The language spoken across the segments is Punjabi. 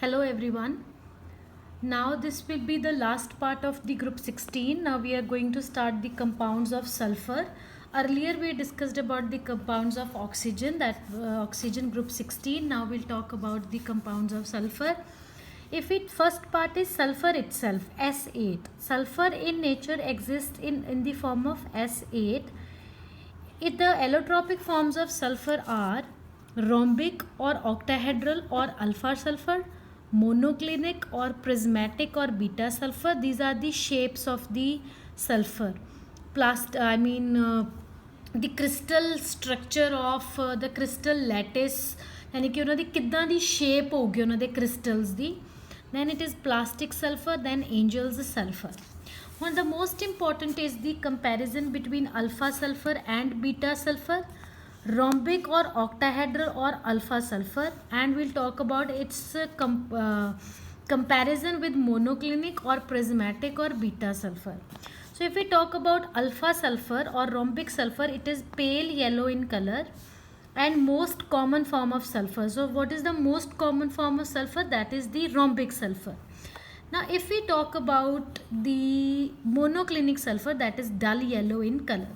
Hello everyone. Now this will be the last part of the group 16. Now we are going to start the compounds of sulfur. Earlier we discussed about the compounds of oxygen, that oxygen group 16. Now we'll talk about the compounds of sulfur. If it first part is sulfur itself, S8. Sulfur in nature exists in the form of S8. The allotropic forms of sulfur are rhombic or octahedral or alpha sulfur, monoclinic or prismatic or beta sulfur. These are the shapes of the sulfur. The crystal structure of the crystal lattice, यानी कि उन्होंने किद्दां दी shape होगी उन्होंने crystals the. Then it is plastic sulfur, then Angel's sulfur. One the most important is the comparison between alpha sulfur and beta sulfur, rhombic or octahedral or alpha sulfur, and we'll talk about its comparison with monoclinic or prismatic or beta sulfur. So if we talk about alpha sulfur or rhombic sulfur, it is pale yellow in color and most common form of sulfur. So what is the most common form of sulfur? That is the rhombic sulfur. Now if we talk about the monoclinic sulfur, that is dull yellow in color.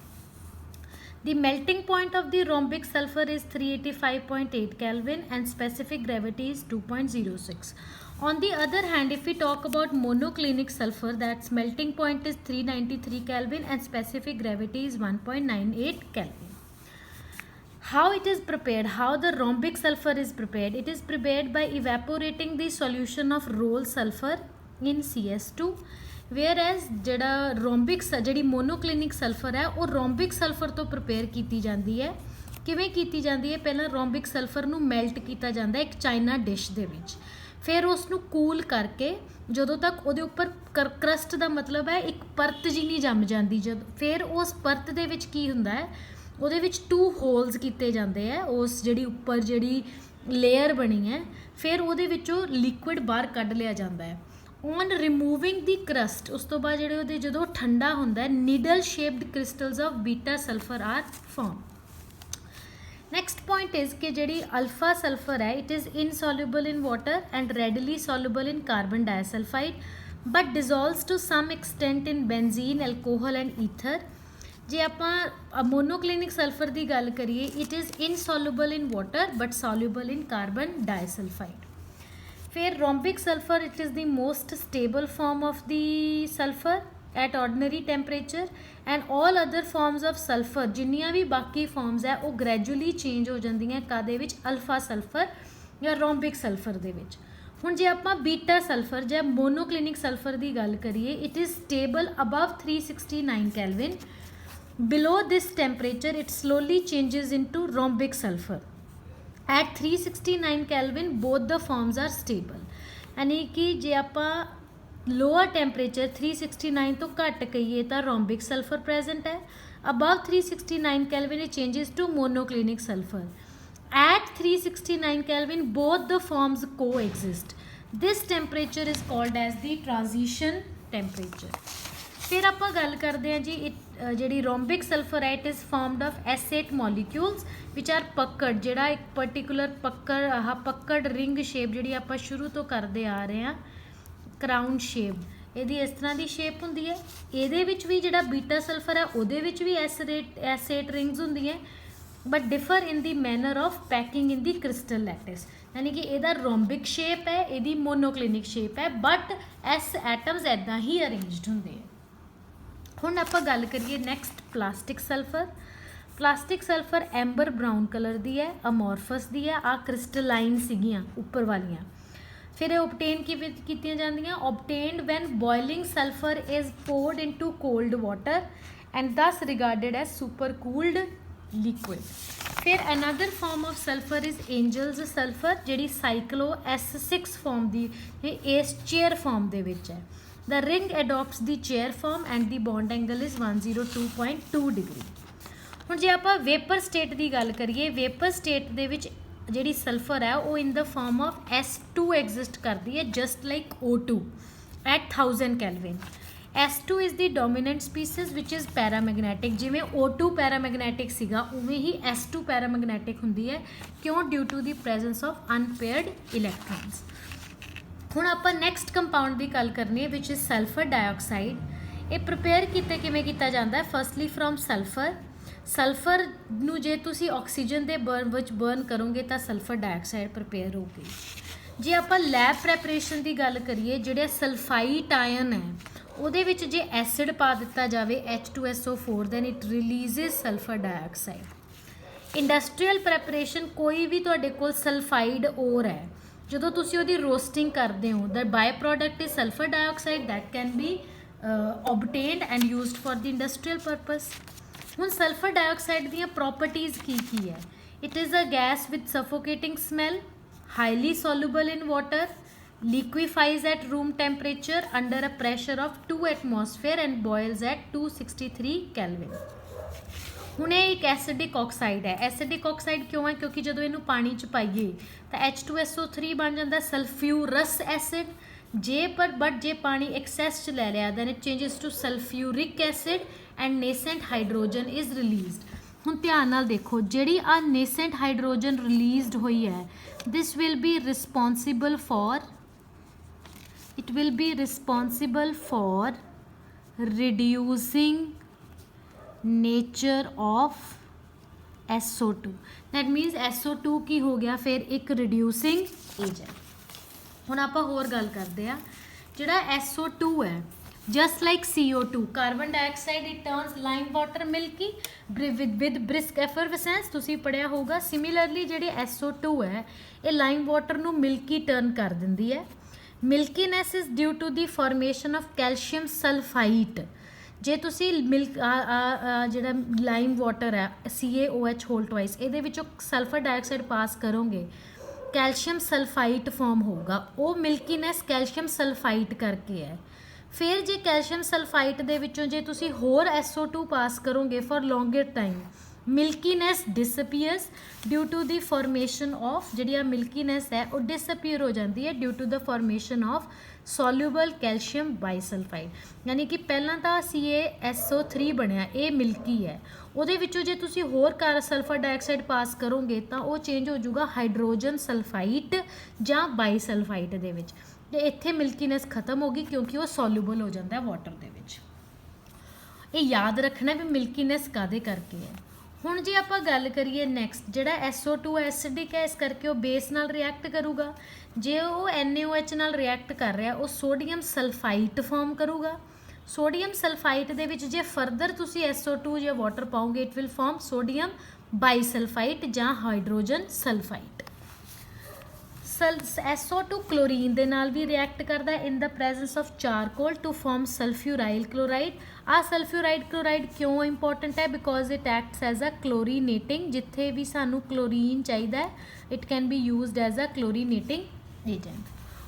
The melting point of the rhombic sulfur is 385.8 Kelvin and specific gravity is 2.06. On the other hand, if we talk about monoclinic sulfur, that's melting point is 393 Kelvin and specific gravity is 1.98 Kelvin. How it is prepared, how the rhombic sulfur is prepared? It is prepared by evaporating the solution of roll sulfur in CS2, whereas ਜਿਹੜਾ rhombic ਜਿਹੜੀ monoclinic sulfur ਹੈ ਉਹ rhombic sulfur ਤੋਂ prepare ਕੀਤੀ ਜਾਂਦੀ ਹੈ. ਕਿਵੇਂ ਕੀਤੀ ਜਾਂਦੀ ਹੈ? ਪਹਿਲਾਂ rhombic sulfur ਨੂੰ melt ਕੀਤਾ ਜਾਂਦਾ ਹੈ ਇੱਕ ਚਾਈਨਾ ਡਿਸ਼ ਦੇ ਵਿੱਚ, ਫਿਰ ਉਸ ਨੂੰ ਕੂਲ ਕਰਕੇ ਜਦੋਂ ਤੱਕ ਉਹਦੇ ਉੱਪਰ ਕਰਸਟ ਦਾ ਮਤਲਬ ਹੈ ਇੱਕ ਪਰਤ ਜੀ ਨਹੀਂ ਜੰਮ ਜਾਂਦੀ, ਫਿਰ ਉਸ ਪਰਤ ਦੇ ਵਿੱਚ ਕੀ ਹੁੰਦਾ ਹੈ, ਉਹਦੇ ਵਿੱਚ 2 ਹੋਲਸ ਕੀਤੇ ਜਾਂਦੇ ਆ ਉਸ ਜਿਹੜੀ ਉੱਪਰ ਜਿਹੜੀ ਲੇਅਰ ਬਣੀ ਹੈ, ਫਿਰ ਉਹਦੇ ਵਿੱਚੋਂ ਲਿਕੁਇਡ ਬਾਹਰ ਕੱਢ ਲਿਆ ਜਾਂਦਾ ਹੈ. On removing the crust, ਉਸ ਤੋਂ ਬਾਅਦ ਜਿਹੜੇ ਉਹਦੇ ਜਦੋਂ ਠੰਡਾ ਹੁੰਦਾ ਹੈ, needle shaped crystals of beta sulfur are formed. Next point is कि ਜਿਹੜੀ alpha sulfur है, it is insoluble in water and readily soluble in carbon disulfide but dissolves to some extent in benzene, alcohol and ether. ਜੇ ਆਪਾਂ monoclinic sulfur ਦੀ ਗੱਲ ਕਰੀਏ, it is insoluble in water but soluble in carbon disulfide. फिर rhombic sulfur, it is the most stable form of the sulfur at ordinary temperature and all other forms of sulfur जिन्नियां भी बाकी forms है वो gradually change हो ਜਾਂਦੀਆਂ ਕਾਦੇ ਵਿੱਚ alpha sulfur ਜਾਂ rhombic sulfur ਦੇ ਵਿੱਚ. ਹੁਣ ਜੇ ਆਪਾਂ beta sulfur ਜਾਂ monoclinic sulfur ਦੀ ਗੱਲ ਕਰੀਏ, it is stable above 369 Kelvin. Below this temperature it slowly changes into rhombic sulfur. At 369 Kelvin both the forms are stable. यानी कि जे ਆਪਾਂ lower temperature 369 ਤੋਂ ਘੱਟ ਕਹੀਏ ਤਾਂ rhombic sulfur present ਹੈ. Above 369 Kelvin it changes to monoclinic sulfur. At 369 Kelvin both the forms coexist. This temperature is called as the transition temperature. फिर ਆਪਾਂ ਗੱਲ ਕਰਦੇ ਹਾਂ ਜੀ ਜਿਹੜੀ rhombic sulfur ਹੈ, it is formed of S8 molecules which are puckered. ਜਿਹੜਾ ਇੱਕ particular puckered ring shape ਜਿਹੜੀ ਆਪਾਂ ਸ਼ੁਰੂ ਤੋਂ ਕਰਦੇ ਆ ਰਹੇ ਹਾਂ, crown shape, ਇਹਦੀ ਇਸ ਤਰ੍ਹਾਂ ਦੀ shape ਹੁੰਦੀ ਹੈ. ਇਹਦੇ ਵਿੱਚ ਵੀ ਜਿਹੜਾ beta sulfur ਹੈ ਉਹਦੇ ਵਿੱਚ ਵੀ S8 rings ਹੁੰਦੀਆਂ but differ in the manner of packing in the crystal lattice. यानी कि ਇਹਦਾ rhombic shape ਹੈ, ਇਹਦੀ monoclinic shape ਹੈ, but S atoms ਇੱਦਾਂ ਹੀ arranged ਹੁੰਦੇ ਆ. ਹੁਣ ਆਪਾਂ ਗੱਲ ਕਰੀਏ next plastic sulphur. Plastic sulphur amber brown colour ਦੀ ਹੈ, ਅਮੋਰਫਸ ਦੀ ਹੈ, ਆ ਕ੍ਰਿਸਟਲਾਈਨ ਸੀਗੀਆਂ ਉੱਪਰ ਵਾਲੀਆਂ. ਫਿਰ ਇਹ ਓਬਟੇਨ ਕਿਵੇਂ ਕੀਤੀਆਂ ਜਾਂਦੀਆਂ? Obtained when boiling sulphur is poured into cold water and thus regarded as super cooled liquid. ਫਿਰ another form of sulphur is Engel's sulphur, ਜਿਹੜੀ ਸਾਈਕਲੋ S6 ਫਾਰਮ ਦੀ ਇਸ ਚੇਅਰ ਫਾਰਮ ਦੇ ਵਿੱਚ ਹੈ. The ring adopts the chair form and the bond angle is 102.2 degree. ਹੁਣ ਜੇ ਆਪਾਂ वेपर state ਦੀ ਗੱਲ ਕਰੀਏ, वेपर state ਦੇ ਵਿੱਚ ਜਿਹੜੀ ਸਲਫਰ ਹੈ ਉਹ in the form of S2 exist ਕਰਦੀ ਹੈ, just like O2 at 1000 Kelvin. S2 is the dominant species which is paramagnetic. ਜਿਵੇਂ O2 paramagnetic ਸੀਗਾ ਉਵੇਂ ਹੀ S2 paramagnetic ਹੁੰਦੀ ਹੈ. ਕਿਉਂ? Due to the presence of unpaired electrons. ਹੁਣ ਆਪਾਂ ਨੈਕਸਟ ਕੰਪਾਊਂਡ ਦੀ ਗੱਲ ਕਰਨੀ ਹੈ ਵਿਚ ਇਜ਼ ਸਲਫਰ ਡਾਈਆਕਸਾਈਡ। ਇਹ ਪ੍ਰਿਪੇਅਰ ਕਿਵੇਂ ਕੀਤਾ ਜਾਂਦਾ ਹੈ? Firstly from sulphur. ਸਲਫਰ ਨੂੰ ਜੇ ਤੁਸੀਂ ਆਕਸੀਜਨ ਦੇ ਵਿੱਚ ਬਰਨ ਕਰੋਗੇ ਤਾਂ ਸਲਫਰ ਡਾਈਆਕਸਾਈਡ ਪ੍ਰਿਪੇਅਰ ਹੋਊਗੀ। ਜੇ ਆਪਾਂ ਲੈਬ ਪ੍ਰੈਪਰੇਸ਼ਨ ਦੀ ਗੱਲ ਕਰੀਏ, ਜਿਹੜੇ ਸਲਫਾਈਟ ਆਇਨ ਹੈ ਉਹਦੇ ਵਿੱਚ ਜੇ ਐਸਿਡ ਪਾ ਦਿੱਤਾ ਜਾਵੇ H2SO4 then it releases sulphur dioxide. Industrial preparation ਕੋਈ ਵੀ ਤੁਹਾਡੇ ਕੋਲ ਸਲਫਾਈਡ ਓਰ ਹੈ, ਜਦੋਂ ਤੁਸੀਂ ਉਹਦੀ ਰੋਸਟਿੰਗ ਕਰਦੇ ਹੋ the by product is sulphur dioxide that can be obtained and used for the industrial purpose. ਹੁਣ ਸਲਫਰ ਡਾਈਆਕਸਾਈਡ ਦੀਆਂ ਪ੍ਰੋਪਰਟੀਜ਼ ਕੀ ਹੈ? It is a gas with suffocating smell, highly soluble in water, liquefies at room temperature under a pressure of 2 atmosphere and boils at 263 Kelvin। ਹੁਣ ਇਹ ਇੱਕ ਐਸਿਡਿਕ ਆਕਸਾਈਡ ਹੈ। ਐਸਿਡਿਕ ਆਕਸਾਈਡ ਕਿਉਂ ਹੈ? ਕਿਉਂਕਿ ਜਦੋਂ ਇਹਨੂੰ ਪਾਣੀ 'ਚ ਪਾਈਏ ਤਾਂ H2SO3 ਬਣ ਜਾਂਦਾ ਸਲਫਿਊਰਸ ਐਸਿਡ। ਜੇ ਪਾਣੀ ਐਕਸੈਸ 'ਚ ਲੈ ਲਿਆ then it changes to sulphuric acid and nascent hydrogen is released. ਹੁਣ ਧਿਆਨ ਨਾਲ ਦੇਖੋ, ਜਿਹੜੀ ਆ ਨੇਸੈਂਟ ਹਾਈਡਰੋਜਨ ਰਿਲੀਜ਼ਡ ਹੋਈ ਹੈ this will be responsible for reducing nature of SO2। that means SO2 ਕੀ ਹੋ ਗਿਆ ਫਿਰ? ਇੱਕ reducing agent। ਹੁਣ ਆਪਾਂ ਹੋਰ ਗੱਲ ਕਰਦੇ ਆ, ਜਿਹੜਾ SO2 ਹੈ just like CO2 carbon dioxide it turns lime water milky with brisk effervescence, ਤੁਸੀਂ ਪੜਿਆ ਹੋਊਗਾ। ਸਿਮਿਲਰਲੀ ਜਿਹੜੀ SO2 ਹੈ ਇਹ ਲਾਈਮ ਵਾਟਰ ਨੂੰ ਮਿਲਕੀ ਟਰਨ ਕਰ ਦਿੰਦੀ ਹੈ। ਮਿਲਕੀਨੈਸ is due to the formation of calcium ਸਲਫਾਈਟ। ਜੇ ਤੁਸੀਂ ਜਿਹੜਾ ਲਾਈਮ ਵਾਟਰ ਹੈ CaOH ਹੋਲ ਟਵਾਈਸ, ਇਹਦੇ ਵਿੱਚੋਂ ਸਲਫਰ ਡਾਈਆਕਸਾਈਡ ਪਾਸ ਕਰੋਗੇ ਕੈਲਸ਼ੀਅਮ ਸਲਫਾਈਟ ਫਾਰਮ ਹੋਊਗਾ। ਉਹ ਮਿਲਕੀਨੈਸ ਕੈਲਸ਼ੀਅਮ ਸਲਫਾਈਟ ਕਰਕੇ ਹੈ। ਫਿਰ ਜੇ ਕੈਲਸ਼ੀਅਮ ਸਲਫਾਈਟ ਦੇ ਵਿੱਚੋਂ ਜੇ ਤੁਸੀਂ ਹੋਰ SO2 ਪਾਸ ਕਰੋਗੇ for longer time, milkiness disappears due to the formation of, ਜਿਹੜੀ ਆ ਮਿਲਕੀਨੈਸ ਹੈ ਉਹ ਡਿਸਅਪੀਅਰ ਹੋ ਜਾਂਦੀ ਹੈ due to the formation of soluble calcium bisulphide. ਯਾਨੀ ਕਿ ਪਹਿਲਾਂ ਤਾਂ CaSO3 ਬਣਿਆ, ਇਹ ਮਿਲਕੀ ਹੈ, ਉਹਦੇ ਵਿੱਚੋਂ ਜੇ ਤੁਸੀਂ ਹੋਰ ਸਲਫਰ ਡਾਈਆਕਸਾਈਡ ਪਾਸ ਕਰੋਗੇ ਤਾਂ ਉਹ ਚੇਂਜ ਹੋ ਜਾਊਗਾ ਹਾਈਡਰੋਜਨ ਸਲਫਾਈਟ ਜਾਂ ਬਾਈਸਲਫਾਈਟ ਦੇ ਵਿੱਚ। ਤੇ ਇੱਥੇ ਮਿਲਕੀਨੈਸ ਖਤਮ ਹੋ ਗਈ ਕਿਉਂਕਿ ਉਹ ਸੋਲਿਊਬਲ ਹੋ ਜਾਂਦਾ ਵਾਟਰ ਦੇ ਵਿੱਚ। ਇਹ ਯਾਦ ਰੱਖਣਾ ਵੀ ਮਿਲਕੀਨੈਸ ਕਾਹਦੇ ਕਰਕੇ ਹੈ। ਹੁਣ ਜੇ ਆਪਾਂ ਗੱਲ ਕਰੀਏ ਨੈਕਸਟ, ਜਿਹੜਾ SO2 ਐਸਿਡਿਕ ਹੈ ਇਸ ਕਰਕੇ ਉਹ ਬੇਸ ਨਾਲ ਰਿਐਕਟ ਕਰੂਗਾ। ਜੇ ਉਹ NaOH ਨਾਲ ਰਿਐਕਟ ਕਰ ਰਿਹਾ ਉਹ ਸੋਡੀਅਮ ਸਲਫਾਈਟ ਫਾਰਮ ਕਰੂਗਾ। ਸੋਡੀਅਮ ਸਲਫਾਈਟ ਦੇ ਵਿੱਚ ਜੇ ਫਰਦਰ ਤੁਸੀਂ SO2 ਜਾਂ ਵਾਟਰ ਪਾਓਗੇ ਇਟ ਵਿਲ ਫਾਰਮ ਸੋਡੀਅਮ ਬਾਈਸਲਫਾਈਟ ਜਾਂ ਹਾਈਡਰੋਜਨ ਸਲਫਾਈਟ। SO2 ਕਲੋਰੀਨ ਦੇ ਨਾਲ ਵੀ ਰਿਐਕਟ ਕਰਦਾ in the presence of charcoal to form sulphuryl chloride. ਆ ਸਲਫਿਊਰਾਈਡ ਕਲੋਰਾਈਡ ਕਿਉਂ ਇੰਪੋਰਟੈਂਟ ਹੈ? Because it acts as a chlorinating. ਜਿੱਥੇ ਵੀ ਸਾਨੂੰ ਕਲੋਰੀਨ ਚਾਹੀਦਾ ਹੈ it can be used as a chlorinating agent.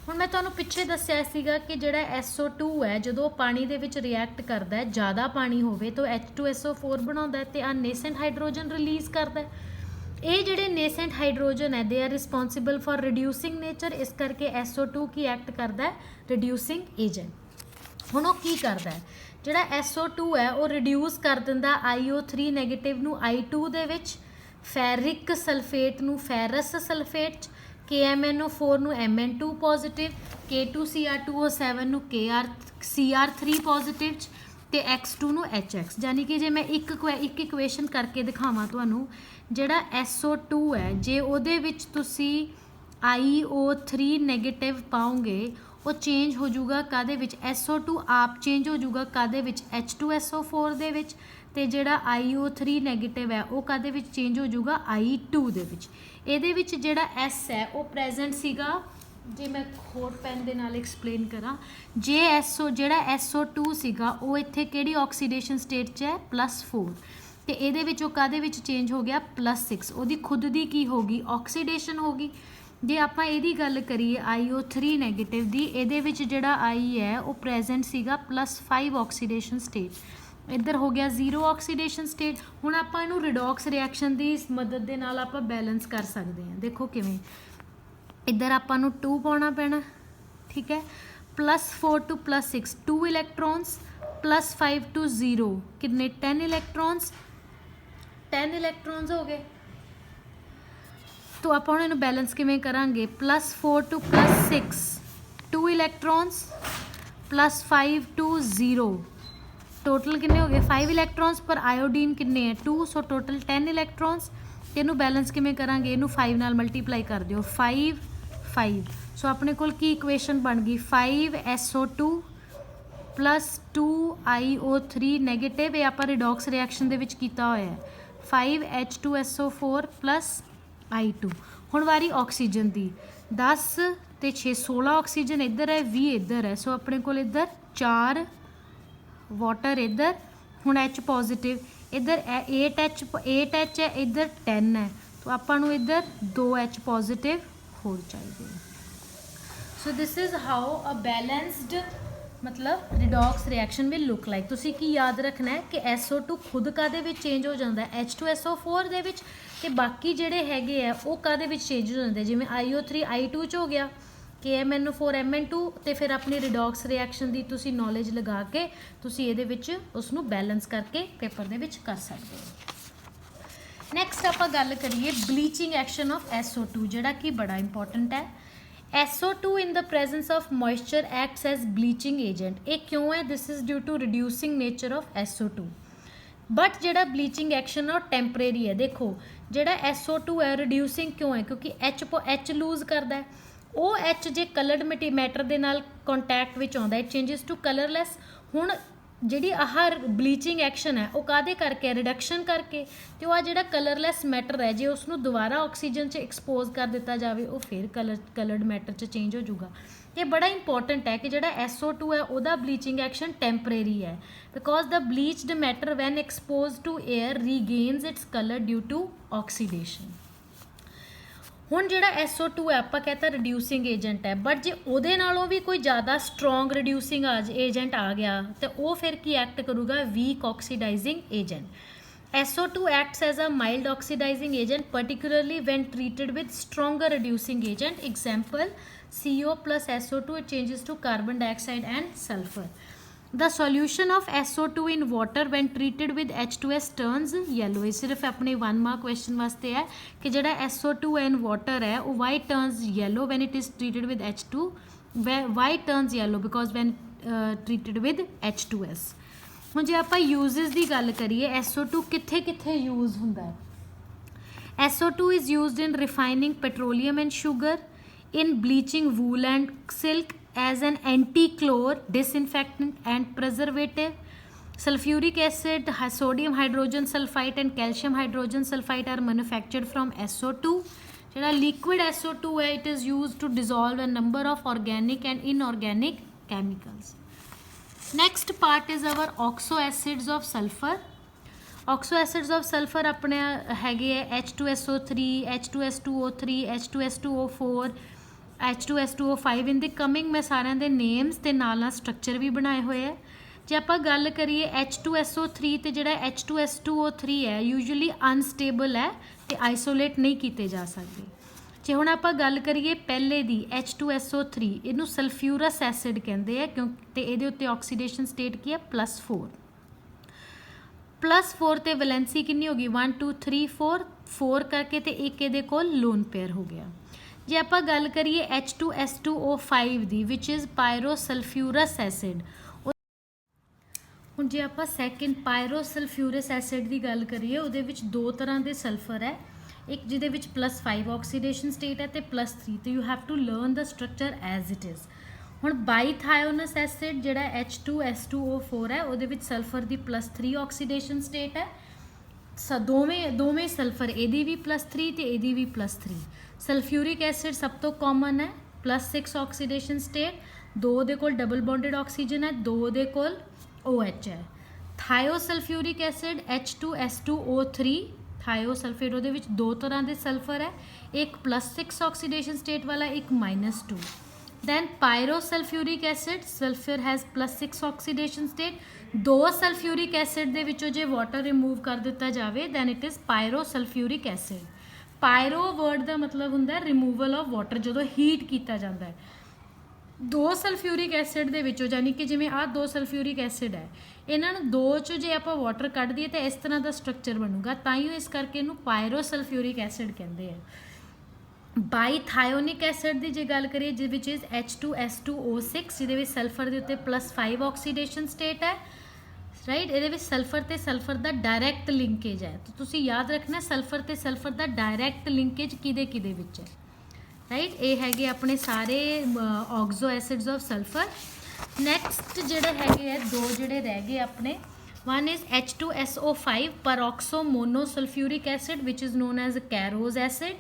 ਹੁਣ ਮੈਂ ਤੁਹਾਨੂੰ ਪਿੱਛੇ ਦੱਸਿਆ ਸੀਗਾ ਕਿ ਜਿਹੜਾ SO2 ਹੈ ਜਦੋਂ ਪਾਣੀ ਦੇ ਵਿੱਚ ਰਿਐਕਟ ਕਰਦਾ ਹੈ, ਜ਼ਿਆਦਾ ਪਾਣੀ ਹੋਵੇ ਤਾਂ H2SO4 ਬਣਾਉਂਦਾ ਅਤੇ ਆ ਨੇਸੈਂਟ ਹਾਈਡਰੋਜਨ ਰਿਲੀਜ਼ ਕਰਦਾ। ਇਹ ਜਿਹੜੇ ਨੇਸੈਂਟ ਹਾਈਡਰੋਜਨ ਹੈ they are responsible for reducing nature, ਇਸ ਕਰਕੇ SO2 ਕੀ ਐਕਟ ਕਰਦਾ ਹੈ? Reducing agent. ਹੁਣ ਉਹ ਕੀ ਕਰਦਾ ਹੈ? ਜਿਹੜਾ SO2 ਹੈ ਉਹ ਰਿਡਿਊਸ ਕਰ ਦਿੰਦਾ IO3 ਨੈਗੇਟਿਵ ਨੂੰ I2 ਦੇ ਵਿੱਚ, ਫੈਰਿਕ ਸਲਫੇਟ ਨੂੰ ਫੈਰਸ ਸਲਫੇਟ 'ਚ, KMNO4 ਨੂੰ MN2 ਪੋਜ਼ੀਟਿਵ, K2Cr2O7 ਨੂੰ Cr3 ਪੋਜ਼ੀਟਿਵ 'ਚ ਅਤੇ X2 ਨੂੰ HX। ਯਾਨੀ ਕਿ ਜੇ ਮੈਂ ਇੱਕ ਇਕੁਏਸ਼ਨ ਕਰਕੇ ਦਿਖਾਵਾਂ ਤੁਹਾਨੂੰ, ਜਿਹੜਾ SO2 ਹੈ ਜੇ ਉਹਦੇ ਵਿੱਚ ਤੁਸੀਂ IO3 ਨੈਗੇਟਿਵ ਪਾਓਗੇ ਉਹ ਚੇਂਜ ਹੋ ਜਾਊਗਾ ਕਾਹਦੇ ਵਿੱਚ? SO2 ਆਪ ਚੇਂਜ ਹੋ ਜਾਊਗਾ ਕਾਹਦੇ ਵਿੱਚ? H2SO4 ਦੇ ਵਿੱਚ। ਅਤੇ ਜਿਹੜਾ IO3 ਨੈਗੇਟਿਵ ਹੈ ਉਹ ਕਾਹਦੇ ਵਿੱਚ ਚੇਂਜ ਹੋ ਜਾਊਗਾ? I2 ਦੇ ਵਿੱਚ। ਇਹਦੇ ਵਿੱਚ ਜਿਹੜਾ S ਹੈ ਉਹ ਪ੍ਰੈਜ਼ੈਂਟ ਸੀਗਾ, ਜੇ ਮੈਂ ਹੋਰ ਪੈਨ ਦੇ ਨਾਲ ਐਕਸਪਲੇਨ ਕਰਾਂ, ਜਿਹੜਾ SO2 ਸੀਗਾ ਉਹ ਇੱਥੇ ਕਿਹੜੀ ਆਕਸੀਡੇਸ਼ਨ ਸਟੇਟ 'ਚ ਹੈ? +4। ਅਤੇ ਇਹਦੇ ਵਿੱਚ ਉਹ ਕਾਹਦੇ ਵਿੱਚ ਚੇਂਜ ਹੋ ਗਿਆ? +6। ਉਹਦੀ ਖੁਦ ਦੀ ਕੀ ਹੋ ਗਈ? ਆਕਸੀਡੇਸ਼ਨ ਹੋ ਗਈ। ਜੇ ਆਪਾਂ ਇਹਦੀ ਗੱਲ ਕਰੀਏ IO3 ਨੈਗੇਟਿਵ ਦੀ, ਇਹਦੇ ਵਿੱਚ ਜਿਹੜਾ I ਹੈ ਉਹ ਪ੍ਰੈਜ਼ੈਂਟ ਸੀਗਾ +5 ਆਕਸੀਡੇਸ਼ਨ ਸਟੇਟ, ਇੱਧਰ ਹੋ ਗਿਆ 0 ਆਕਸੀਡੇਸ਼ਨ ਸਟੇਟ। ਹੁਣ ਆਪਾਂ ਇਹਨੂੰ ਰਿਡੋਕਸ ਰਿਐਕਸ਼ਨ ਦੀ ਮਦਦ ਦੇ ਨਾਲ ਆਪਾਂ ਬੈਲੈਂਸ ਕਰ ਸਕਦੇ ਹਾਂ। ਦੇਖੋ ਕਿਵੇਂ, ਇੱਧਰ ਆਪਾਂ ਨੂੰ 2 ਪਾਉਣਾ ਪੈਣਾ, ਠੀਕ ਹੈ, +4 to +6 2 ਇਲੈਕਟ੍ਰੋਨਸ, +5 to 0 ਕਿੰਨੇ? 10 ਇਲੈਕਟ੍ਰੋਨਸ, 10 ਇਲੈਕਟ੍ਰੋਨਸ ਹੋ ਗਏ। तो आप हम बैलेंस किवें करांगे? +4 to +6 2 इलैक्ट्रॉन्स प्लस 5 2 0 टोटल कितने हो गए 5 इलैक्ट्रॉन्स पर आयोडीन कितने है 2 सो टोटल 10 इलैक्ट्रॉन्स इनू बैलेंस किवें करांगे इनू 5 नाल मल्टीप्लाई कर दिओ 5 5 सो अपने कोल की इक्वेशन बन गई 5SO2 प्लस 2IO3 नैगेटिव ये आपां रिडॉक्स रिएक्शन दे विच कीता होया है 5H2SO4 प्लस I2 हुण वारी ऑक्सीजन दी 10 ते 6 16 ऑक्सीजन इधर है 20 इधर है सो अपने कोल इधर 4 वाटर इधर हुण H पॉजिटिव इधर 8H है इधर 10 है तो आपां नूं इधर 2H पॉजिटिव होर चाहिए so this is how a balanced मतलब redox reaction will look like तुसी की याद रखना है कि SO2 खुद कादे विच चेंज हो जाता है H2SO4 दे विच ते बाकी जिहड़े हैगे आ वो कादे विच चेंज हो जाते जिवें IO3 I2 च हो गया KMNO4 MN2 ते फिर अपनी रिडॉक्स रिएक्शन दी तुसी नॉलेज लगा के तुसी इहदे विच उसनूं बैलेंस करके पेपर दे विच कर सकते हो नैक्सट आपां गल करिए ब्लीचिंग एक्शन ऑफ SO2 जिहड़ा कि बड़ा इंपॉर्टेंट है SO2 in the presence of moisture acts as bleaching agent ये क्यों है this is due to reducing nature of SO2 but जिहड़ा ब्लीचिंग एक्शन है टैंपरेरी है देखो जिहड़ा SO2 है रिड्यूसिंग क्यों है क्योंकि H लूज करता है वो H जे कलर्ड मैटर दे नाल कॉन्टैक्ट विच आउंदा है चेंजिस टू कलरलैस हुण जिहड़ी आह ब्लीचिंग एक्शन है वो कादे करके रिडक्शन करके तो वह जिहड़ा कलरलैस मैटर है जे उसनूं दोबारा ऑक्सीजन च एक्सपोज कर दिता जाए वो फिर कलर्ड मैटर च चेंज हो जाऊगा ये बड़ा इंपॉर्टेंट है कि जिहड़ा SO2 है वह ब्लीचिंग एक्शन टैंपरेरी है because the bleached matter when expose to air regains its colour due to oxidation हुण जिहड़ा SO2 है आपां कहता रिड्यूसिंग एजेंट है बट जे उहदे नालों भी कोई ज़्यादा स्ट्रोंग रिड्यूसिंग एजेंट आ गया तो वो फिर की एक्ट करूगा weak oxidising agent SO2 acts as a mild oxidizing agent particularly when treated with stronger reducing agent example CO plus SO2 it changes to carbon dioxide and sulfur the solution of SO2 in water when treated with H2S turns yellow ये सिर्फ अपने 1 मार्क क्वेश्चन वास्ते है कि जिहड़ा SO2 in water है वो why turns yellow when it is treated with H2 why turns yellow because when treated with H2S ਹੁਣ जे आपां यूजेस की गल करिए SO2 कित्थे कित्थे यूज हुंदा है SO2 is used in refining petroleum and sugar in bleaching wool and silk as an anti-chlor disinfectant and preservative sulfuric acid sodium hydrogen sulfite and calcium hydrogen sulfite are manufactured from SO2 ਜਿਹੜਾ liquid SO2 है it is used to dissolve a number of organic and inorganic chemicals next part is our oxo acids of sulfur oxo acids of sulfur अपने हैगे H2SO3 H2S2O3 H2S2O4 H2S2O5 in the coming मैं सारे दे नेम्स ते नाल स्ट्रक्चर भी बनाए हुए है जे आपां गल करिए H2SO3 ते जिहड़ा H2S2O3 है यूजुअली अनस्टेबल है ते आइसोलेट नहीं किए जा सकते जे हुण आपां गल करिए पहले दी H2SO3 इनू सल्फ्यूरस एसिड कहते हैं क्योंकि इहदे उत्ते ऑक्सीडेशन स्टेट की है +4 ते वैलेंसी कितनी होगी 1 2 3 4 करके ते एक इहदे कोल लोन पेयर हो गया जे आपां गल करिए H2S2O5 the which is पायरोसल्फ्यूरस acid हुण जे आपां सैकेंड पायरोसल्फ्यूरस एसिड की गल करिए उहदे विच दो तरह के सल्फर है एक जिहदे विच +5 ऑक्सीडेशन स्टेट है तो +3 तो you have to learn the structure as it is हुण बाईथायोनस एसिड जिहड़ा H2S2O4 है उहदे विच सल्फर की +3 ऑक्सीडेशन स्टेट है दोवें सल्फर एदी भी +3 तो एदी भी +3 सल्फ्यूरिक एसिड सब तो कॉमन है +6 ऑक्सीडेशन स्टेट दो दे कोल डबल बॉन्डेड ऑक्सीजन है दो दे कोल OH है थायोसल्फ्यूरिक एसिड H2S2O3 थायोसल्फेट उहदे विच दो तरह के सल्फर है एक +6 ऑक्सीडेशन स्टेट वाला एक -2 then pyrosulphuric acid sulphur has +6 oxidation state दो सल्फ्यूरिक एसिड दे विचों जे वाटर रिमूव कर दिता जाए then it is pyrosulphuric acid pyro word का मतलब होंदा है रिमूवल ऑफ वाटर जो हीट किया जाता है दो सल्फ्यूरिक एसिड दे विचों यानी कि जिवें आ दो सल्फ्यूरिक एसिड है इन्हां नूं दो चों जे आपां वाटर कढ़ दईए तो इस तरह का स्ट्रक्चर बनूगा ताइयों इस करके इनू पायरोसल्फ्यूरिक एसिड कहते हैं ਬਾਈਥਾਇਓਨਿਕ ਐਸਿਡ ਦੀ ਜੇ ਗੱਲ ਕਰੀਏ ਜਿਸ ਵਿੱਚ ਇਜ਼ H2S2O6 ਜਿਹਦੇ ਵਿੱਚ ਸਲਫਰ ਦੇ ਉੱਤੇ +5 ਆਕਸੀਡੇਸ਼ਨ ਸਟੇਟ ਹੈ ਰਾਈਟ। ਇਹਦੇ ਵਿੱਚ ਸਲਫਰ ਤੇ ਸਲਫਰ ਦਾ ਡਾਇਰੈਕਟ ਲਿੰਕੇਜ ਹੈ, ਤਾਂ ਤੁਸੀਂ ਯਾਦ ਰੱਖਣਾ ਸਲਫਰ ਤੇ ਸਲਫਰ ਦਾ ਡਾਇਰੈਕਟ ਲਿੰਕੇਜ ਕਿਹਦੇ ਵਿੱਚ ਹੈ ਰਾਈਟ। ਇਹ ਹੈਗੇ ਆਪਣੇ ਸਾਰੇ ਆਕਜ਼ੋ ਐਸਿਡਸ ਆਫ ਸਲਫਰ। ਨੈਕਸਟ ਜਿਹੜੇ ਹੈਗੇ ਆ ਦੋ ਜਿਹੜੇ ਰਹਿ ਗਏ ਆਪਣੇ, one is H2SO5 peroxo monosulfuric acid which is known as Carose acid,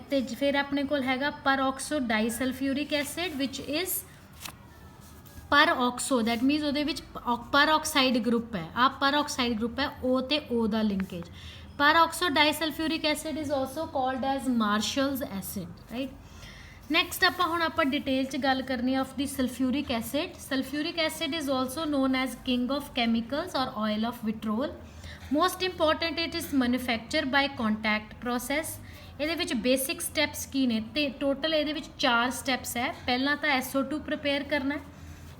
ਤੇ ਫਿਰ ਆਪਣੇ ਕੋਲ ਹੈਗਾ peroxo disulfuric acid which is peroxo, that means ਉਹਦੇ ਵਿੱਚ peroxide ਗਰੁੱਪ ਹੈ, ਆ peroxide ਗਰੁੱਪ ਹੈ O ਤੇ O the linkage. peroxo disulfuric acid is also called as Marshall's acid, right। Next ਆਪਾਂ ਡਿਟੇਲ 'ਚ ਗੱਲ ਕਰਨੀ of the sulphuric acid. Sulphuric acid is also known as king of chemicals or oil of vitriol. Most important it is manufacture by contact process. ਇਹਦੇ ਵਿੱਚ ਬੇਸਿਕ ਸਟੈਪਸ ਕੀ ਨੇ, ਤੇ ਟੋਟਲ ਇਹਦੇ ਵਿੱਚ 4 ਸਟੈਪਸ ਹੈ। ਪਹਿਲਾਂ ਤਾਂ SO2 ਪ੍ਰਿਪੇਅਰ ਕਰਨਾ।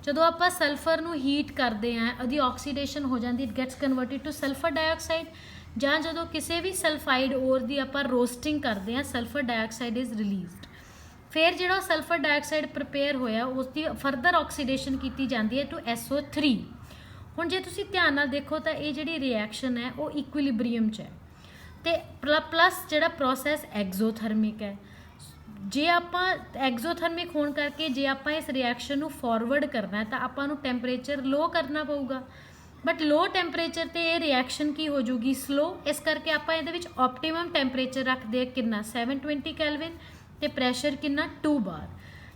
ਜਦੋਂ ਆਪਾਂ ਸਲਫਰ ਨੂੰ ਹੀਟ ਕਰਦੇ ਹਾਂ ਉਹਦੀ ਆਕਸੀਡੇਸ਼ਨ ਹੋ ਜਾਂਦੀ, it gets converted to sulphur dioxide. ਜਾਂ ਜਦੋਂ ਕਿਸੇ ਵੀ ਸਲਫਾਈਡ ਓਰ ਦੀ ਆਪਾਂ ਰੋਸਟਿੰਗ ਕਰਦੇ ਹਾਂ ਸਲਫਰ ਡਾਈਆਕਸਾਈਡ ਇਜ਼ ਰਿਲੀਜ਼ਡ। ਫਿਰ ਜਿਹੜਾ ਸਲਫਰ ਡਾਈਆਕਸਾਈਡ ਪ੍ਰਿਪੇਅਰ ਹੋਇਆ ਉਸ ਦੀ ਫਰਦਰ ਆਕਸੀਡੇਸ਼ਨ ਕੀਤੀ ਜਾਂਦੀ ਹੈ ਟੂ SO3। ਹੁਣ ਜੇ ਤੁਸੀਂ ਧਿਆਨ ਨਾਲ ਦੇਖੋ ਤਾਂ ਇਹ ਜਿਹੜੀ ਰਿਐਕਸ਼ਨ ਹੈ ਉਹ ਇਕੁਇਲਿਬਰੀਅਮ 'ਚ ਹੈ, ਤੇ ਪਲੱਸ ਜਿਹੜਾ ਪ੍ਰੋਸੈਸ ਐਗਜ਼ੋਥਰਮਿਕ ਹੈ। ਜੇ ਆਪਾਂ ਐਗਜ਼ੋਥਰਮਿਕ ਹੋਣ ਕਰਕੇ ਜੇ ਆਪਾਂ ਇਸ ਰਿਐਕਸ਼ਨ ਨੂੰ ਫਾਰਵਰਡ ਕਰਨਾ ਤਾਂ ਆਪਾਂ ਨੂੰ ਟੈਂਪਰੇਚਰ ਲੋ ਕਰਨਾ ਪਊਗਾ, ਬਟ ਲੋ ਟੈਂਪਰੇਚਰ 'ਤੇ ਇਹ ਰਿਐਕਸ਼ਨ ਕੀ ਹੋ ਜੂਗੀ, ਸਲੋ। ਇਸ ਕਰਕੇ ਆਪਾਂ ਇਹਦੇ ਵਿੱਚ ਆਪਟੀਮਮ ਟੈਂਪਰੇਚਰ ਰੱਖਦੇ ਆ ਕਿੰਨਾ, 720 ਕੈਲਵਿਨ, ਤੇ ਪ੍ਰੈਸ਼ਰ ਕਿੰਨਾ, 2 ਬਾਰ।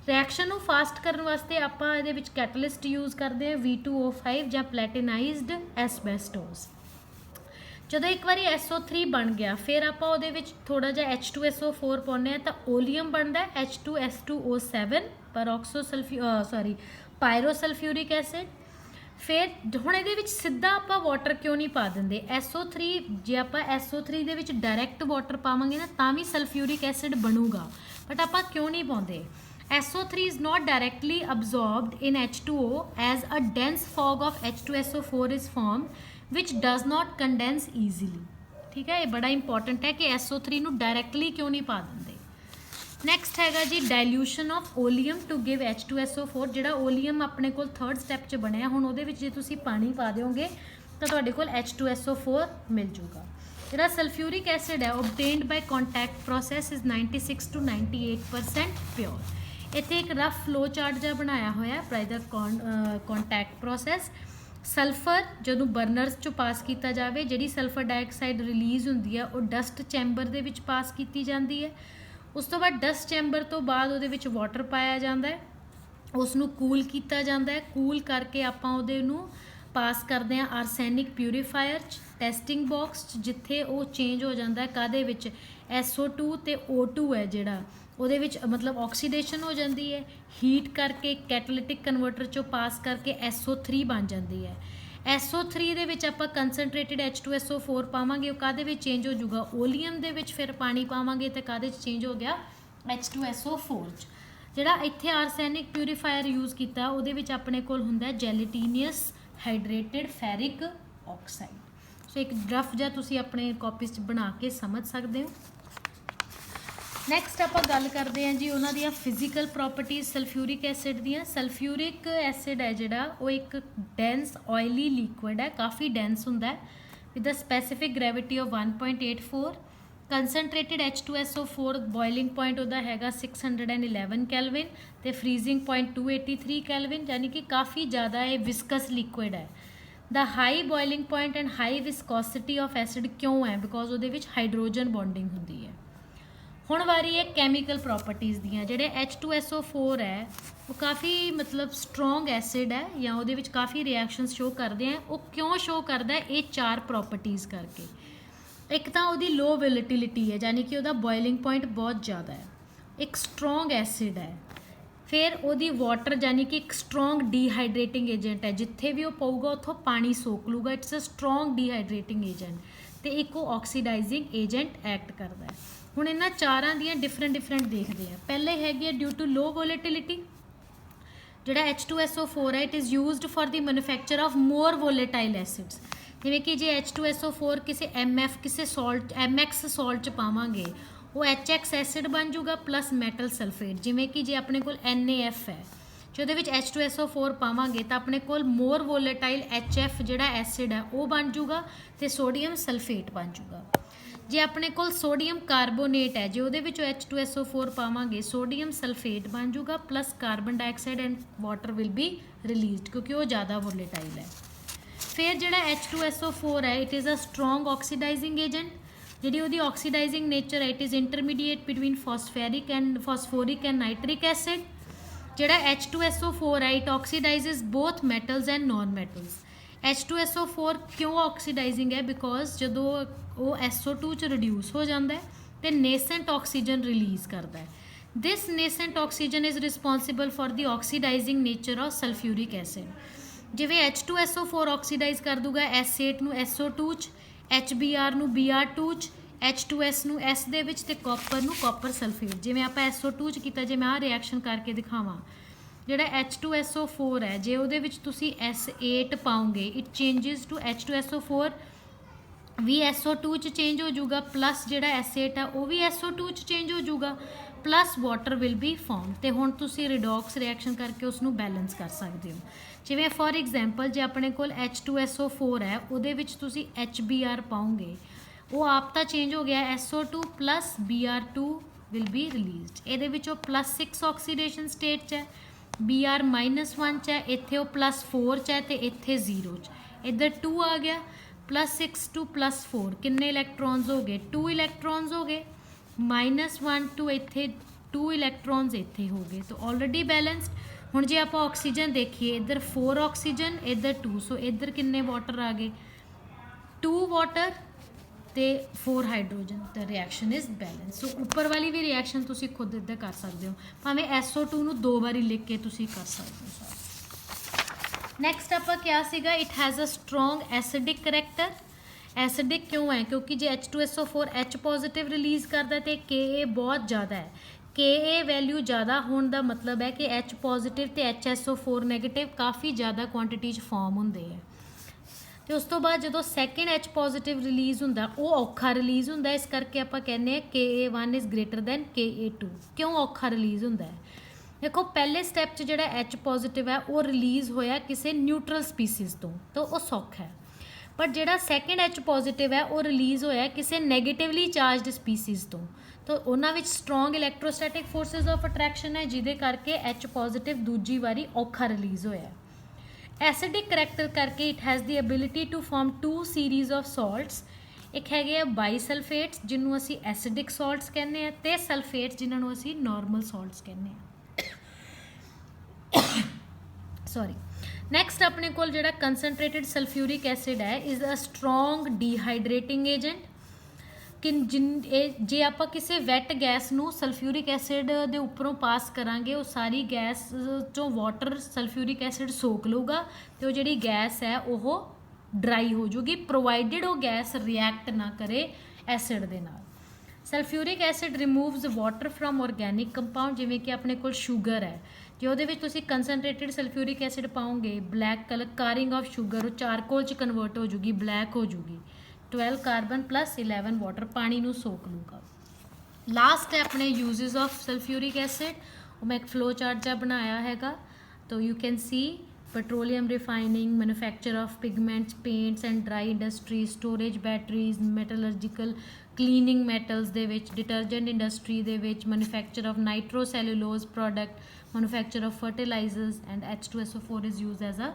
ਰਿਐਕਸ਼ਨ ਨੂੰ ਫਾਸਟ ਕਰਨ ਵਾਸਤੇ ਆਪਾਂ ਇਹਦੇ ਵਿੱਚ ਕੈਟਲਿਸਟ ਯੂਜ਼ ਕਰਦੇ ਹਾਂ V2O5 ਜਾਂ ਪਲੈਟੀਨਾਈਜ਼ਡ ਐਸਬੈਸਟੋਸ। ਜਦੋਂ ਇੱਕ ਵਾਰੀ SO3 ਬਣ ਗਿਆ ਫਿਰ ਆਪਾਂ ਉਹਦੇ ਵਿੱਚ ਥੋੜ੍ਹਾ ਜਿਹਾ H2SO4 ਪਾਉਂਦੇ ਹਾਂ ਤਾਂ ਓਲੀਅਮ ਬਣਦਾ H2S2O7 ਪਾਇਰੋਸਲਫਿਊਰਿਕ ਐਸਿਡ। ਫਿਰ ਹੁਣ ਇਹਦੇ ਵਿੱਚ ਸਿੱਧਾ ਆਪਾਂ ਵਾਟਰ ਕਿਉਂ ਨਹੀਂ ਪਾ ਦਿੰਦੇ, SO3 ਜੇ ਆਪਾਂ SO3 ਦੇ ਵਿੱਚ ਡਾਇਰੈਕਟ ਵਾਟਰ ਪਾਵਾਂਗੇ ਨਾ ਤਾਂ ਵੀ ਸਲਫਿਊਰਿਕ ਐਸਿਡ ਬਣੂਗਾ, ਬਟ ਆਪਾਂ ਕਿਉਂ ਨਹੀਂ ਪਾਉਂਦੇ। SO3 is not directly absorbed in H2O as a dense fog of H2SO4 is formed which does not condense easily। ਠੀਕ ਹੈ, ਇਹ ਬੜਾ ਇੰਪੋਰਟੈਂਟ ਹੈ ਕਿ SO3 ਨੂੰ ਡਾਇਰੈਕਟਲੀ ਕਿਉਂ ਨਹੀਂ ਪਾ ਦਿੰਦੇ। ਨੈਕਸਟ ਹੈਗਾ ਜੀ ਡਾਇਲੂਸ਼ਨ ਆਫ ਓਲੀਅਮ ਟੂ ਗਿਵ H2SO4। ਜਿਹੜਾ ਓਲੀਅਮ ਆਪਣੇ ਕੋਲ 3rd ਸਟੈਪ 'ਚ ਬਣਿਆ, ਹੁਣ ਉਹਦੇ ਵਿੱਚ ਜੇ ਤੁਸੀਂ ਪਾਣੀ ਪਾ ਦਿਓਗੇ ਤਾਂ ਤੁਹਾਡੇ ਕੋਲ H2SO4 ਮਿਲ ਜੂਗਾ। ਜਿਹੜਾ ਸਲਫਿਊਰਿਕ ਐਸਿਡ ਹੈ obtained by contact process is 96 to 98% pure. ਇੱਥੇ ਇੱਕ ਰਫ ਫਲੋ ਚਾਰਟ ਜਿਹਾ ਬਣਾਇਆ ਹੋਇਆ by the contact process. Sulphur ਜਦੋਂ ਬਰਨਰਸ 'ਚੋਂ ਪਾਸ ਕੀਤਾ ਜਾਵੇ, ਜਿਹੜੀ ਸਲਫਰ ਡਾਈਆਕਸਾਈਡ ਰਿਲੀਜ਼ ਹੁੰਦੀ ਹੈ ਉਹ ਡਸਟ ਚੈਂਬਰ ਦੇ ਵਿੱਚ ਪਾਸ ਕੀਤੀ ਜਾਂਦੀ ਹੈ। ਉਸ ਤੋਂ ਬਾਅਦ ਡਸਟ ਚੈਂਬਰ ਤੋਂ ਬਾਅਦ ਉਹਦੇ ਵਿੱਚ ਵਾਟਰ ਪਾਇਆ ਜਾਂਦਾ ਹੈ, ਉਸ ਨੂੰ ਕੂਲ ਕੀਤਾ ਜਾਂਦਾ ਹੈ। ਕੂਲ ਕਰਕੇ ਆਪਾਂ ਉਹਦੇ ਨੂੰ ਪਾਸ ਕਰਦੇ ਹਾਂ ਆਰਸੈਨਿਕ ਪਿਊਰੀਫਾਇਰ 'ਚ, ਟੈਸਟਿੰਗ ਬਾਕਸ 'ਚ, ਜਿੱਥੇ ਉਹ ਚੇਂਜ ਹੋ ਜਾਂਦਾ ਹੈ ਕਾਹਦੇ ਵਿੱਚ, SO2 ਤੇ O2 ਹੈ ਜਿਹੜਾ ਉਹਦੇ ਵਿੱਚ ਮਤਲਬ ਆਕਸੀਡੇਸ਼ਨ ਹੋ ਜਾਂਦੀ ਹੈ। ਹੀਟ ਕਰਕੇ ਕੈਟਲਿਟਿਕ ਕਨਵਰਟਰ 'ਚੋਂ ਪਾਸ ਕਰਕੇ SO3 ਬਣ ਜਾਂਦੀ ਹੈ। SO3 ਦੇ ਵਿੱਚ ਆਪਾਂ ਕੰਸਨਟ੍ਰੇਟਿਡ H2SO4 ਪਾਵਾਂਗੇ, ਉਹ ਕਾਹਦੇ ਵਿੱਚ ਚੇਂਜ ਹੋ ਜਾਊਗਾ, ਓਲੀਅਮ ਦੇ ਵਿੱਚ। ਫਿਰ ਪਾਣੀ ਪਾਵਾਂਗੇ ਤਾਂ ਕਾਹਦੇ 'ਚ ਚੇਂਜ ਹੋ ਗਿਆ, H2SO4 'ਚ। ਜਿਹੜਾ ਇੱਥੇ ਆਰਸੈਨਿਕ ਪਿਊਰੀਫਾਇਰ ਯੂਜ਼ ਕੀਤਾ ਉਹਦੇ ਵਿੱਚ ਆਪਣੇ ਕੋਲ ਹੁੰਦਾ ਜੈਲੀਟੀਨੀਅਸ ਹਾਈਡਰੇਟਿਡ ਫੈਰਿਕ ਆਕਸਾਈਡ। ਸੋ ਇੱਕ ਰਫ ਜਿਹਾ ਤੁਸੀਂ ਆਪਣੇ ਕਾਪੀਜ਼ 'ਚ ਬਣਾ ਕੇ ਸਮਝ ਸਕਦੇ ਹੋ। ਨੈਕਸਟ ਆਪਾਂ ਗੱਲ ਕਰਦੇ ਹਾਂ ਜੀ ਉਹਨਾਂ ਦੀਆਂ ਫਿਜ਼ੀਕਲ ਪ੍ਰੋਪਰਟੀਜ਼ ਸਲਫਿਊਰਿਕ ਐਸਿਡ ਦੀਆਂ। ਸਲਫਿਊਰਿਕ ਐਸਿਡ ਹੈ ਜਿਹੜਾ ਉਹ ਇੱਕ ਡੈਂਸ ਆਇਲੀ ਲਿਕੁਇਡ ਹੈ, ਕਾਫੀ ਡੈਂਸ ਹੁੰਦਾ ਹੈ, with a specific gravity of 1.84। Concentrated H2SO4 boiling point ਉਹਦਾ ਹੈਗਾ 611 ਕੈਲਵਿਨ ਅਤੇ ਫਰੀਜ਼ਿੰਗ ਪੁਆਇੰਟ 283 ਕੈਲਵਿਨ, ਯਾਨੀ ਕਿ ਕਾਫੀ ਜ਼ਿਆਦਾ ਇਹ ਵਿਸਕਸ ਲਿਕੁਇਡ ਹੈ। The high boiling point and high viscosity of acid ਕਿਉਂ ਹੈ, ਬਿਕੋਜ਼ ਉਹਦੇ ਵਿੱਚ ਹਾਈਡਰੋਜਨ ਬੌਂਡਿੰਗ ਹੁੰਦੀ ਹੈ। ਹੁਣ ਵਾਰੀ ਹੈ ਕੈਮੀਕਲ ਪ੍ਰੋਪਰਟੀਜ਼ ਦੀਆਂ। ਜਿਹੜੇ H2SO4 ਹੈ ਉਹ ਕਾਫੀ ਮਤਲਬ ਸਟਰੋਂਗ ਐਸਿਡ ਹੈ ਜਾਂ ਉਹਦੇ ਵਿੱਚ ਕਾਫੀ ਰਿਐਕਸ਼ਨਸ ਸ਼ੋ ਕਰਦੇ ਹੈ। ਉਹ ਕਿਉਂ ਸ਼ੋ ਕਰਦਾ ਹੈ, ਇਹ 4 ਪ੍ਰੋਪਰਟੀਜ਼ ਕਰਕੇ। ਇੱਕ ਤਾਂ ਉਹਦੀ ਲੋ ਵੋਲੇਟਿਲਿਟੀ ਹੈ, ਯਾਨੀ ਕਿ ਉਹਦਾ ਬੋਇਲਿੰਗ ਪੁਆਇੰਟ ਬਹੁਤ ਜ਼ਿਆਦਾ ਹੈ। ਇੱਕ ਸਟਰੋਂਗ ਐਸਿਡ ਹੈ। ਫਿਰ ਉਹਦੀ ਵਾਟਰ ਯਾਨੀ ਕਿ ਇੱਕ ਸਟਰੋਂਗ ਡੀਹਾਈਡਰੇਟਿੰਗ ਏਜੰਟ ਹੈ, ਜਿੱਥੇ ਵੀ ਉਹ ਪਊਗਾ ਉੱਥੋਂ ਪਾਣੀ ਸੋਕ ਲੂਗਾ, ਇਟਸ ਅ ਸਟਰੋਂਗ ਡੀਹਾਈਡਰੇਟਿੰਗ ਏਜੰਟ। ਅਤੇ ਇੱਕ ਉਹ ਆਕਸੀਡਾਈਜ਼ਿੰਗ ਏਜੰਟ ਐਕਟ ਕਰਦਾ ਹੈ। ਹੁਣ ਇਹਨਾਂ ਚਾਰਾਂ ਦੀਆਂ ਡਿਫਰੈਂਟ ਦੇਖਦੇ ਹਾਂ। ਪਹਿਲੇ ਹੈਗੀ ਹੈ ਡਿਊ ਟੂ ਲੋ ਵੋਲੇਟਿਲਿਟੀ। ਜਿਹੜਾ H2SO4 ਹੈ it is used for the manufacture of more volatile acids. ਜਿਵੇਂ ਕਿ ਜੇ H2SO4 ਕਿਸੇ MF ਕਿਸੇ ਸੋਲਟ MX ਸੋਲਟ 'ਚ ਪਾਵਾਂਗੇ वो HX ਐਸਿਡ ਬਣ ਜੂਗਾ ਪਲੱਸ ਮੈਟਲ ਸਲਫੇਟ। ਜਿਵੇਂ ਕਿ ਜੇ ਆਪਣੇ ਕੋਲ NaF ਹੈ ਜੇ ਉਹਦੇ ਵਿੱਚ H2SO4 ਪਾਵਾਂਗੇ ਤਾਂ ਆਪਣੇ ਕੋਲ ਮੋਰ ਵੋਲੇਟਾਈਲ HF ਜਿਹੜਾ ਐਸਿਡ ਹੈ ਉਹ ਬਣ ਜੂਗਾ ਤੇ ਸੋਡੀਅਮ ਸਲਫੇਟ ਬਣ ਜੂਗਾ। ਜੇ ਆਪਣੇ ਕੋਲ ਸੋਡੀਅਮ ਕਾਰਬੋਨੇਟ ਹੈ ਜੇ ਉਹਦੇ ਵਿੱਚੋਂ H2SO4 ਪਾਵਾਂਗੇ ਸੋਡੀਅਮ ਸਲਫੇਟ ਬਣ ਜੂਗਾ plus carbon dioxide and water will be released ਕਿਉਂਕਿ ਉਹ ਜ਼ਿਆਦਾ ਵੋਲੇਟਾਈਲ ਹੈ। ਫਿਰ ਜਿਹੜਾ H2SO4 ਹੈ it is a strong oxidising agent. ਜਿਹੜੀ ਉਹਦੀ ਆਕਸੀਡਾਈਜ਼ਿੰਗ ਨੇਚਰ ਹੈ it is intermediate between phosphoric and nitric acid. ਜਿਹੜਾ H2SO4 ਹੈ it oxidises both metals and non metals. H2SO4 ਕਿਉਂ ਆਕਸੀਡਾਈਜ਼ਿੰਗ ਹੈ ਬਿਕੋਜ਼ ਜਦੋਂ ਉਹ SO2 ਚ ਰਿਡਿਊਸ ਹੋ ਜਾਂਦਾ ਹੈ ਤੇ ਨੇਸੈਂਟ ਆਕਸੀਜਨ ਰਿਲੀਜ਼ ਕਰਦਾ ਹੈ। This nascent oxygen is responsible for the oxidising nature of sulphuric acid. ਜਿਵੇਂ H2SO4 ਆਕਸੀਡਾਈਜ਼ ਕਰ ਦੂਗਾ S8 ਨੂੰ SO2 ਚ, HBr ਨੂੰ Br2 ਚ, H2S ਨੂੰ S ਦੇ ਵਿੱਚ ਤੇ ਕਾਪਰ ਨੂੰ ਕਾਪਰ ਸਲਫੇਟ। ਜਿਵੇਂ ਆਪਾਂ SO2 ਚ ਕੀਤਾ ਜੇ ਮੈਂ ਆਹ ਰਿਐਕਸ਼ਨ ਕਰਕੇ ਦਿਖਾਵਾਂ ਜਿਹੜਾ H2SO4 ਹੈ ਜੇ ਉਹਦੇ ਵਿੱਚ ਤੁਸੀਂ S8 ਪਾਓਗੇ it changes to H2SO4 we SO2 ਚ ਚੇਂਜ ਹੋ ਜਾਊਗਾ ਪਲੱਸ ਜਿਹੜਾ S8 ਹੈ ਉਹ ਵੀ SO2 ਚ ਚੇਂਜ ਹੋ ਜਾਊਗਾ plus water will be form. ਤੇ ਹੁਣ ਤੁਸੀਂ ਰਿਡੋਕਸ ਰਿਐਕਸ਼ਨ ਕਰਕੇ ਉਸ ਨੂੰ ਬੈਲੈਂਸ ਕਰ ਸਕਦੇ ਹੋ। ਜਿਵੇਂ ਫੋਰ ਐਗਜ਼ਾਮਪਲ ਜੇ ਆਪਣੇ ਕੋਲ H2SO4 ਹੈ ਉਹਦੇ ਵਿੱਚ ਤੁਸੀਂ HBr ਪਾਓਗੇ ਉਹ ਆਪ ਤਾਂ ਚੇਂਜ ਹੋ ਗਿਆ SO2 plus Br2 will be released. ਇਹਦੇ ਵਿੱਚ ਉਹ +6 ਆਕਸੀਡੇਸ਼ਨ ਸਟੇਟ 'ਚ ਹੈ Br -1 'ਚ ਹੈ ਇੱਥੇ ਉਹ +4 'ਚ ਹੈ ਤੇ ਇੱਥੇ 0 'ਚ ਇੱਧਰ 2 ਆ ਗਿਆ +6 to +4 ਕਿੰਨੇ ਇਲੈਕਟ੍ਰੋਨਸ ਹੋ ਗਏ 2 ਇਲੈਕਟ੍ਰੋਨਸ ਹੋ ਗਏ -1 to ਇੱਥੇ 2 ਇਲੈਕਟ੍ਰੋਨਸ ਇੱਥੇ ਹੋ ਗਏ ਤਾਂ ਆਲਰੇਡੀ ਬੈਲੈਂਸਡ। ਹੁਣ ਜੇ ਆਪਾਂ ਆਕਸੀਜਨ ਦੇਖੀਏ ਇੱਧਰ 4 ਆਕਸੀਜਨ ਇੱਧਰ 2 ਸੋ ਇੱਧਰ ਕਿੰਨੇ ਵਾਟਰ ਆ ਗਏ 2 ਵਾਟਰ ਤੇ 4 ਹਾਈਡਰੋਜਨ ਦਾ ਰਿਐਕਸ਼ਨ ਇਜ਼ ਬੈਲੈਂਸ। ਸੋ ਉੱਪਰ ਵਾਲੀ ਵੀ ਰਿਐਕਸ਼ਨ ਤੁਸੀਂ ਖੁਦ ਇੱਦਾਂ ਕਰ ਸਕਦੇ ਹੋ ਭਾਵੇਂ SO2 ਨੂੰ 2 ਵਾਰੀ ਲਿਖ ਕੇ ਤੁਸੀਂ ਕਰ ਸਕਦੇ ਹੋ। ਨੈਕਸਟ ਆਪਾਂ ਕਿਹਾ ਸੀਗਾ it has a strong acidic character. Acidic ਕਿਉਂ ਹੈ ਕਿਉਂਕਿ ਜੇ H2SO4 H ਪੋਜ਼ਿਟਿਵ ਰਿਲੀਜ਼ ਕਰਦਾ ਤੇ Ka ਬਹੁਤ ਜ਼ਿਆਦਾ ਹੈ। Ka ਵੈਲਿਊ ਜ਼ਿਆਦਾ ਹੋਣ ਦਾ ਮਤਲਬ ਹੈ ਕਿ H ਪੋਜ਼ਿਟਿਵ ਤੇ HSO4 ਨੈਗੇਟਿਵ ਕਾਫੀ ਜ਼ਿਆਦਾ ਕੁਆਂਟਿਟੀ 'ਚ ਫਾਰਮ ਹੁੰਦੇ ਹੈ। ਤੇ ਉਸ ਤੋਂ ਬਾਅਦ ਜਦੋਂ ਸੈਕਿੰਡ H ਪੋਜ਼ਿਟਿਵ ਰਿਲੀਜ਼ ਹੁੰਦਾ ਉਹ ਔਖਾ ਰਿਲੀਜ਼ ਹੁੰਦਾ ਇਸ ਕਰਕੇ ਆਪਾਂ ਕਹਿੰਦੇ ਹਾਂ Ka1 is greater then Ka2। ਕਿਉਂ ਔਖਾ ਰਿਲੀਜ਼ ਹੁੰਦਾ ਹੈ ਦੇਖੋ ਪਹਿਲੇ ਸਟੈਪ 'ਚ ਜਿਹੜਾ H ਪੋਜ਼ਿਟਿਵ ਹੈ ਉਹ ਰਿਲੀਜ਼ ਹੋਇਆ ਕਿਸੇ ਨਿਊਟਰਲ ਸਪੀਸੀਜ਼ ਤੋਂ ਤਾਂ ਉਹ ਸੌਖਾ ਹੈ ਪਰ ਜਿਹੜਾ ਸੈਕਿੰਡ H ਪੋਜ਼ਿਟਿਵ ਹੈ ਉਹ ਰਿਲੀਜ਼ ਹੋਇਆ ਕਿਸੇ ਨੈਗੇਟਿਵਲੀ ਚਾਰਜਡ ਸਪੀਸੀਜ਼ ਤੋਂ ਤਾਂ ਉਹਨਾਂ ਵਿੱਚ strong electrostatic forces of attraction ਹੈ ਜਿਹਦੇ ਕਰਕੇ H ਪੋਜ਼ਿਟਿਵ ਦੂਜੀ ਵਾਰੀ ਔਖਾ ਰਿਲੀਜ਼ ਹੋਇਆ। ਐਸਿਡਿਕ ਕਰੈਕਟਰ ਕਰਕੇ it has the ability to form 2 series of salts. ਇੱਕ ਹੈਗੇ ਆ ਬਾਈਸਲਫੇਟਸ ਜਿਹਨੂੰ ਅਸੀਂ ਐਸਿਡਿਕ ਸਾਲਟਸ ਕਹਿੰਦੇ ਹਾਂ ਤੇ ਸਲਫੇਟਸ ਜਿਹਨਾਂ ਨੂੰ ਅਸੀਂ ਨਾਰਮਲ ਸਾਲਟਸ ਕਹਿੰਦੇ ਹਾਂ। ਸੌਰੀ ਨੈਕਸਟ ਆਪਣੇ ਕੋਲ ਜਿਹੜਾ ਕੰਸਨਟ੍ਰੇਟਿਡ ਸਲਫਿਊਰਿਕ ਐਸਿਡ ਹੈ ਇਜ਼ ਅ ਸਟਰੋਂਗ ਡੀਹਾਈਡਰੇਟਿੰਗ ਏਜੰਟ। ਜੇ ਆਪਾਂ ਕਿਸੇ ਵੈਟ ਗੈਸ ਨੂੰ ਸਲਫਿਊਰਿਕ ਐਸਿਡ ਦੇ ਉੱਪਰੋਂ ਪਾਸ ਕਰਾਂਗੇ ਉਹ ਸਾਰੀ ਗੈਸ 'ਚੋਂ ਵਾਟਰ ਸਲਫਿਊਰਿਕ ਐਸਿਡ ਸੋਕ ਲਊਗਾ ਅਤੇ ਉਹ ਜਿਹੜੀ ਗੈਸ ਹੈ ਉਹ ਡਰਾਈ ਹੋ ਜੂਗੀ ਪ੍ਰੋਵਾਈਡਡ ਉਹ ਗੈਸ ਰਿਐਕਟ ਨਾ ਕਰੇ ਐਸਿਡ ਦੇ ਨਾਲ। Sulphuric acid removes water from organic compound ਜਿਵੇਂ ਕਿ ਆਪਣੇ ਕੋਲ ਸ਼ੂਗਰ ਹੈ ਜੇ ਉਹਦੇ ਵਿੱਚ ਤੁਸੀਂ ਕੰਸਨਟ੍ਰੇਟਿਡ ਸਲਫਿਊਰਿਕ ਐਸਿਡ ਪਾਓਗੇ ਬਲੈਕ ਕਲਰ ਕਾਰਿੰਗ ਆਫ ਸ਼ੂਗਰ ਉਹ ਚਾਰਕੋਲ 'ਚ ਕਨਵਰਟ ਹੋ ਜੂਗੀ ਬਲੈਕ ਹੋ ਜੂਗੀ 12 ਕਾਰਬਨ ਪਲੱਸ 11 ਵਾਟਰ ਪਾਣੀ ਨੂੰ ਸੋਕ ਲੂਗਾ। ਲਾਸਟ ਹੈ ਆਪਣੇ ਯੂਜ਼ਸ ਆਫ ਸਲਫਿਊਰਿਕ ਐਸਿਡ ਉਹ ਮੈਂ ਇੱਕ ਫਲੋ ਚਾਰਟ ਜਿਹਾ ਬਣਾਇਆ ਹੈਗਾ ਤਾਂ you can see petroleum refining, manufacture of pigments, paints and dry industry, storage batteries, metallurgical cleaning metals ਦੇ ਵਿੱਚ detergent industry ਦੇ ਵਿੱਚ manufacture of nitrocellulose product, manufacture of fertilizers and H2SO4 is used as a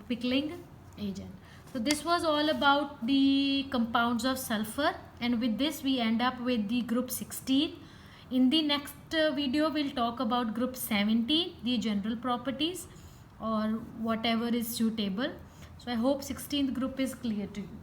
pickling agent. So this was all about the compounds of sulfur and with this we end up with the group 16. In the next video we'll talk about group 17, the general properties or whatever is suitable. So I hope 16th group is clear to you.